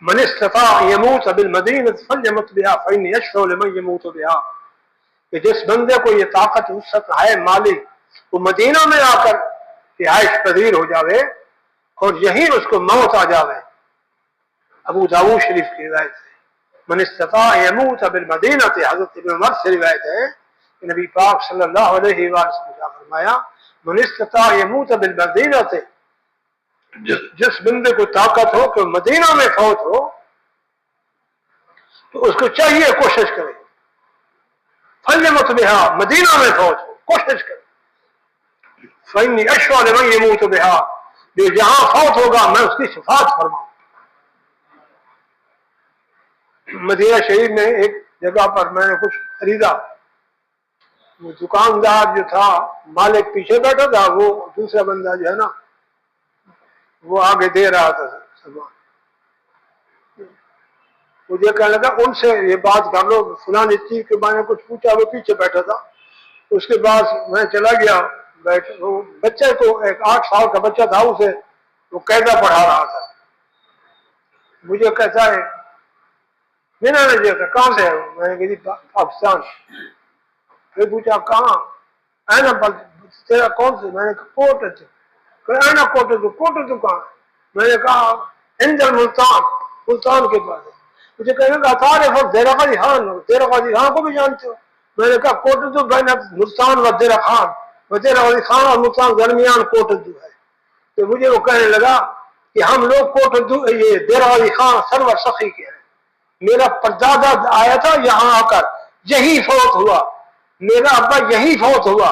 من استطاع يموت بالمدینہ فلیمت بہا فإنی اشفع لمن يموت بہا، کہ جس بندے کو یہ طاقت وسعت ہے مالی، وہ مدینہ میں آ کر رہائش پذیر ہو جاوے اور یہیں اس کو موت آ جاوے۔ ابو داؤد شریف کی روایت ہے، من استطاع يموت بالمدینہ، حضرت ابن عمر سے روایت ہے کہ نبی پاک صلی اللہ علیہ وسلم نے فرمایا من استطاع يموت بالمدینہ، جس بندے کو طاقت ہو کہ مدینہ میں فوت ہو تو اس کو چاہیے کوشش کرے، فلیمت بہا، مدینہ میں فوت ہو، کوشش کرے۔ فإنی اشفع لمن يموت بہا، جو جہاں فوت ہوگا میں اس کی شفاعت فرماؤں۔ مدینہ شریف میں ایک جگہ پر میں نے کچھ خریدا، وہ دکاندار جو تھا مالک پیچھے بیٹھا تھا، وہ دوسرا بندہ جو ہے نا وہ آگے دے رہا تھا سامان۔ مجھے کہنے لگا ان سے یہ بات کر لو فلانی چیز کے بارے میں کچھ پوچھا، وہ پیچھے بیٹھا تھا۔ اس کے بعد میں چلا گیا، وہ بچے کو ایک 8 سال کا بچہ تھا، اسے وہ قاعدہ پڑھا رہا تھا۔ مجھے کہتا ہے میں نے جو کہاں سے ہے؟ میں نے کہا پاکستان۔ پھر پوچھا کہاں؟ اینا تیرا کون سے؟ میں نے کہا کوٹ ہے۔ کہ اینا کوٹ ہے؟ کوٹ تو کہاں؟ میں نے کہا اندر ملتان، ملتان کے پاس ہے۔ مجھے کہنے کا تعارف اور زیرہ قاضی خان، زیرہ قاضی خان کو بھی جانتے ہو؟ میں نے کہا کوٹدو بین ملتان و زیرہ خان، و زیرہ قاضی خان اور ملتان درمیان کوٹدو ہے۔ تو مجھے وہ کہنے لگا کہ ہم لوگ کوٹدو یہ زیرہ قاضی خان سرور سخی کے ہیں، میرا پردادا آیا تھا یہاں آ کر، یہی فوت ہوا، میرا ابا یہی فوت ہوا،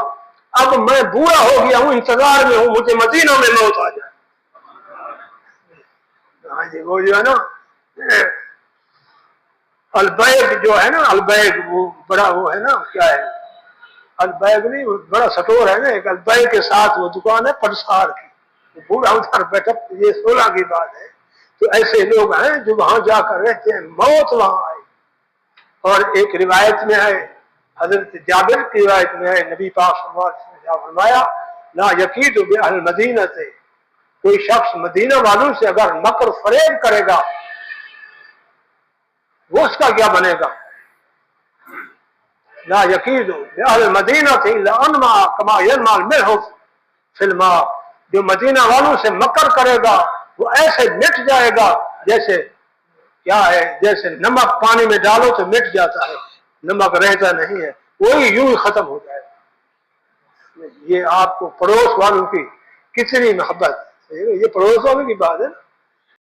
اب میں بوڑھا ہو گیا ہوں، انتظار میں ہوں مجھے مدینہ میں موت آ جائے۔ ہاں جی، وہ جو ہے نا البیگ جو ہے نا، البیگ وہ بڑا وہ ہے نا، کیا ہے البیگ نہیں، وہ بڑا سٹور ہے نا ایک، البیگ کے ساتھ وہ دکان ہے پرسار کی، وہ بوڑھا ادھر بیٹھا، یہ 16 کی بات ہے۔ تو ایسے لوگ ہیں جو وہاں جا کر رہتے ہیں، موت وہاں آئی۔ اور ایک روایت میں ہے، حضرت جابر کی روایت میں ہے، نبی پاک صلی اللہ علیہ وسلم نے فرمایا لا یکید باہل مدینہ سے، کوئی شخص مدینہ والوں سے اگر مکر فریب کرے گا وہ اس کا کیا بنے گا؟ لا یکید باہل مدینہ سے الا انما کما ینما الملح فی الماء، جو مدینہ والوں سے مکر کرے گا وہ ایسے مٹ جائے گا جیسے کیا ہے، جیسے نمک پانی میں ڈالو تو مٹ جاتا ہے، نمک رہتا نہیں ہے، وہی یوں ہی ختم ہو جائے گا۔ یہ آپ کو پڑوس والوں کی کتنی محبت، یہ پڑوس والوں کی بات ہے نا۔